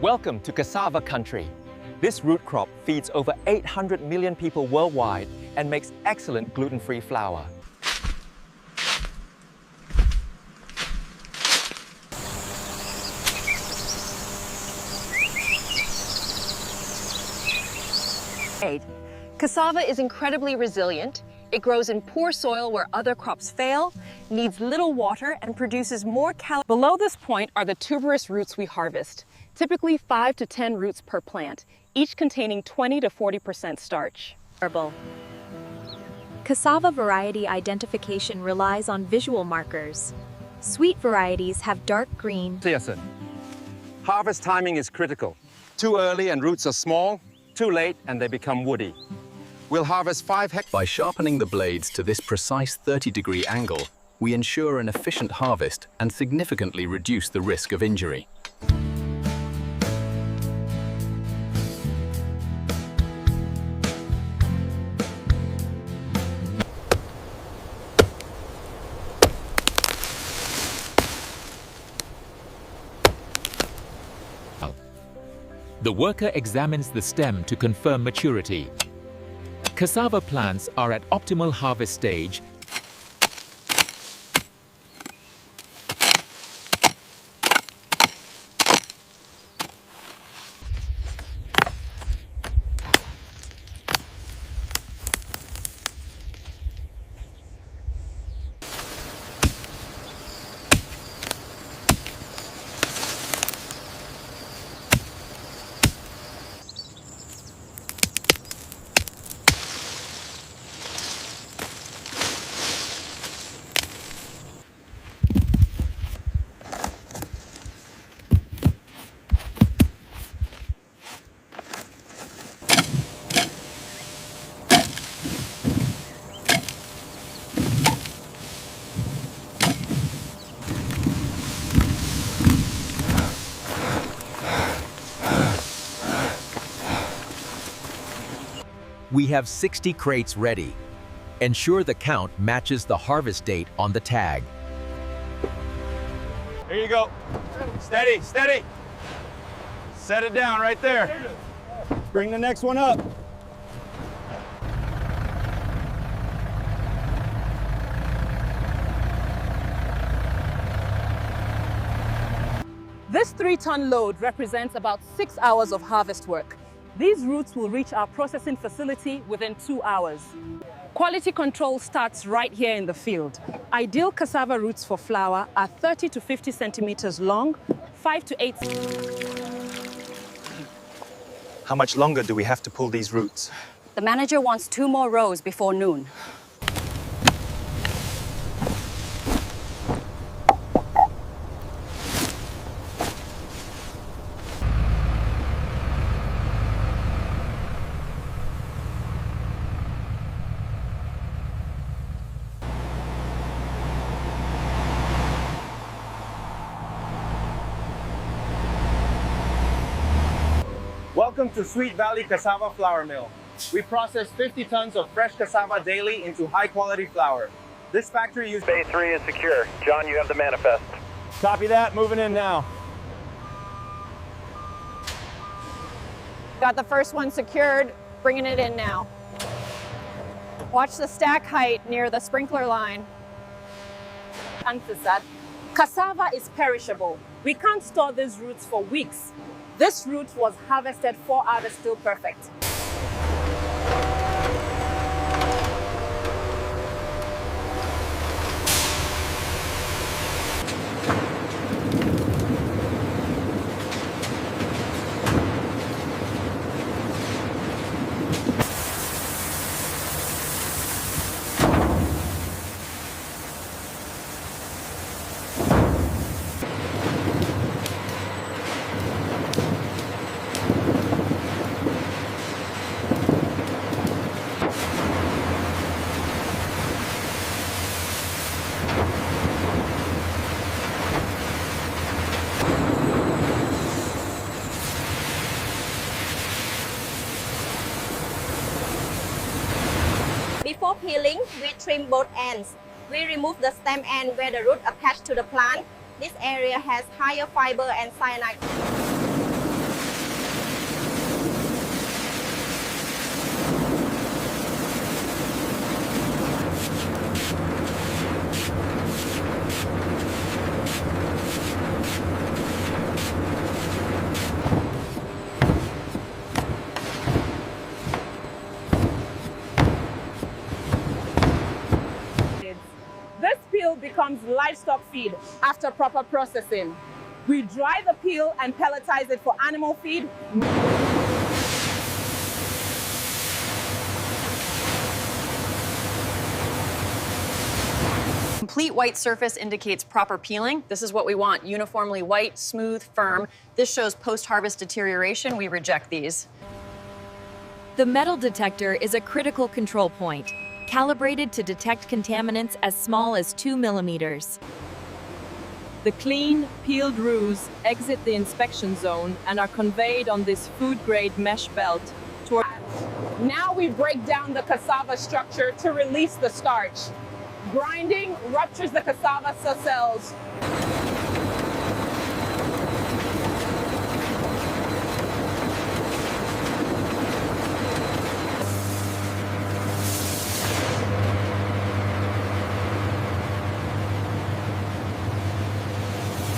Welcome to cassava country. This root crop feeds over 800 million people worldwide and makes excellent gluten-free flour. Cassava is incredibly resilient. It grows in poor soil where other crops fail, needs little water, and produces more calories. Below this point are the tuberous roots we harvest, typically 5 to 10 roots per plant, each containing 20 to 40% starch. Cassava variety identification relies on visual markers. Sweet varieties have dark green. Listen, harvest timing is critical. Too early and roots are small, too late and they become woody. We'll harvest 5 hectares. By sharpening the blades to this precise 30-degree angle, we ensure an efficient harvest and significantly reduce the risk of injury. The worker examines the stem to confirm maturity. Cassava plants are at optimal harvest stage. We have 60 crates ready. Ensure the count matches the harvest date on the tag. Here you go. Steady, steady. Set it down right there. Bring the next one up. This 3-ton load represents about 6 hours of harvest work. These roots will reach our processing facility within 2 hours. Quality control starts right here in the field. Ideal cassava roots for flour are 30 to 50 centimeters long, 5 to 8. How much longer do we have to pull these roots? The manager wants 2 more rows before noon. Welcome to Sweet Valley Cassava Flour Mill. We process 50 tons of fresh cassava daily into high-quality flour. This factory uses... Bay 3 is secure. John, you have the manifest. Copy that, moving in now. Got the first one secured, bringing it in now. Watch the stack height near the sprinkler line. Cassava is perishable. We can't store these roots for weeks. This root was harvested 4 hours still perfect. Before peeling, we trim both ends. We remove the stem end where the root attached to the plant. This area has higher fiber and cyanide. becomes livestock feed after proper processing. We dry the peel and pelletize it for animal feed. Complete white surface indicates proper peeling. This is what we want, uniformly white, smooth, firm. This shows post-harvest deterioration. We reject these. The metal detector is a critical control point, calibrated to detect contaminants as small as 2 millimeters. The clean, peeled roux exit the inspection zone and are conveyed on this food-grade mesh belt toward. Now we break down the cassava structure to release the starch. Grinding ruptures the cassava cells.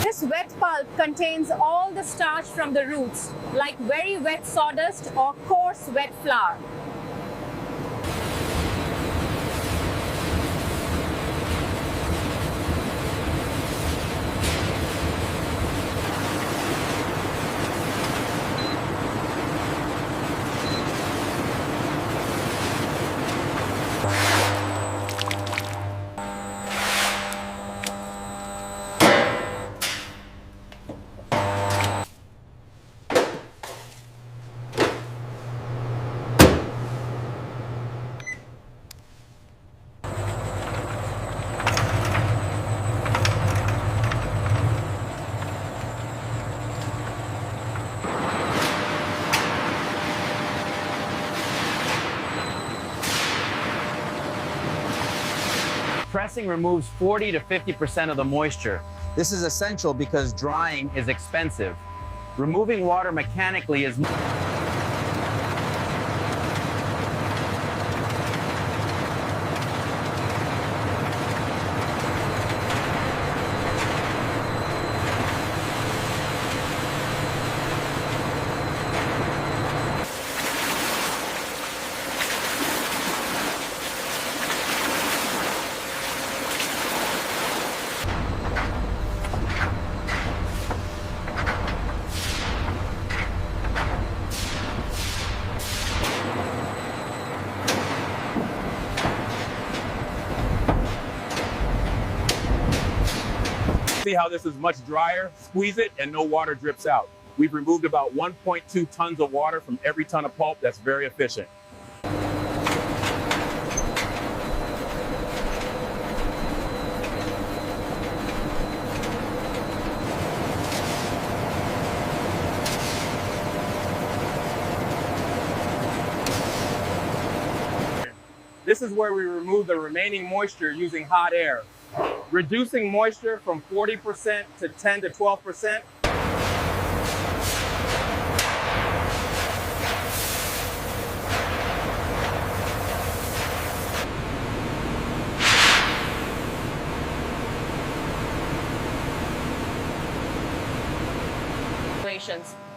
This wet pulp contains all the starch from the roots, like very wet sawdust or coarse wet flour. Pressing removes 40 to 50% of the moisture. This is essential because drying is expensive. Removing water mechanically is See how this is much drier? Squeeze it and no water drips out. We've removed about 1.2 tons of water from every ton of pulp. That's very efficient. This is where we remove the remaining moisture using hot air, reducing moisture from 40% to 10 to 12%.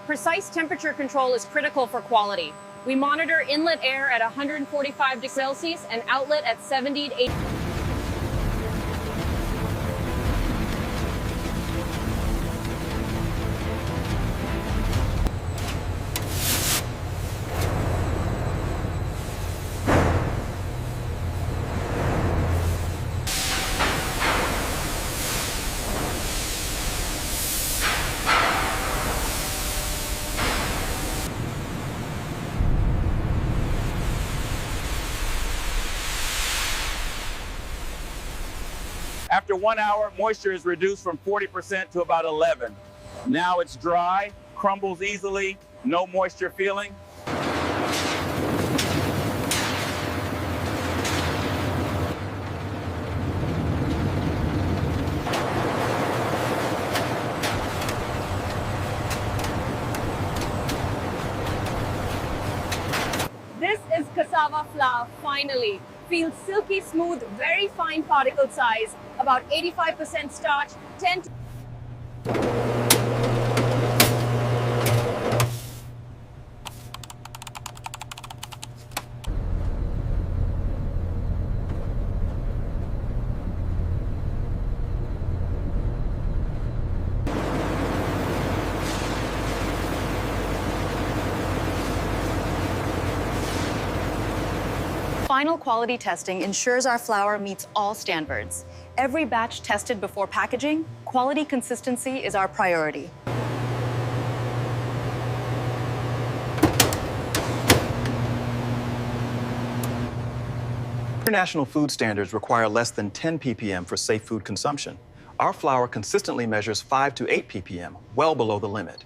Precise temperature control is critical for quality. We monitor inlet air at 145 degrees Celsius and outlet at 70 to 80. After 1 hour, moisture is reduced from 40% to about 11. Now it's dry, crumbles easily, no moisture feeling. This is cassava flour, finally. Feels silky smooth, very fine particle size, about 85% starch, 10 to Final quality testing ensures our flour meets all standards. Every batch tested before packaging, quality consistency is our priority. International food standards require less than 10 ppm for safe food consumption. Our flour consistently measures 5 to 8 ppm, well below the limit.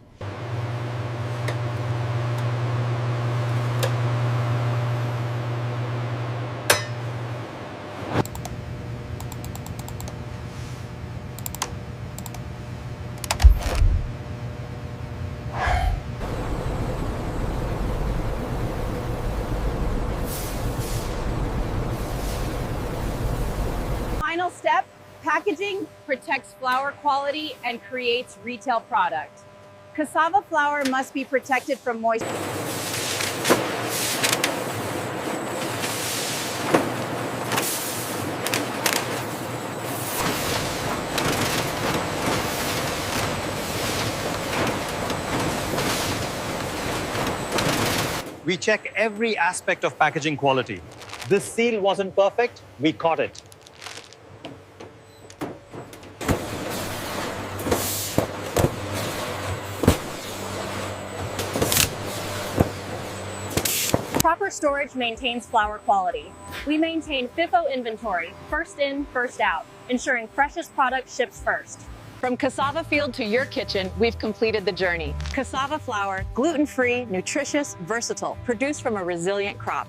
Final step, packaging protects flour quality and creates retail product. Cassava flour must be protected from moisture. We check every aspect of packaging quality. This seal wasn't perfect, we caught it. Proper storage maintains flour quality. We maintain FIFO inventory, first in, first out, ensuring freshest product ships first. From cassava field to your kitchen, we've completed the journey. Cassava flour, gluten-free, nutritious, versatile, produced from a resilient crop.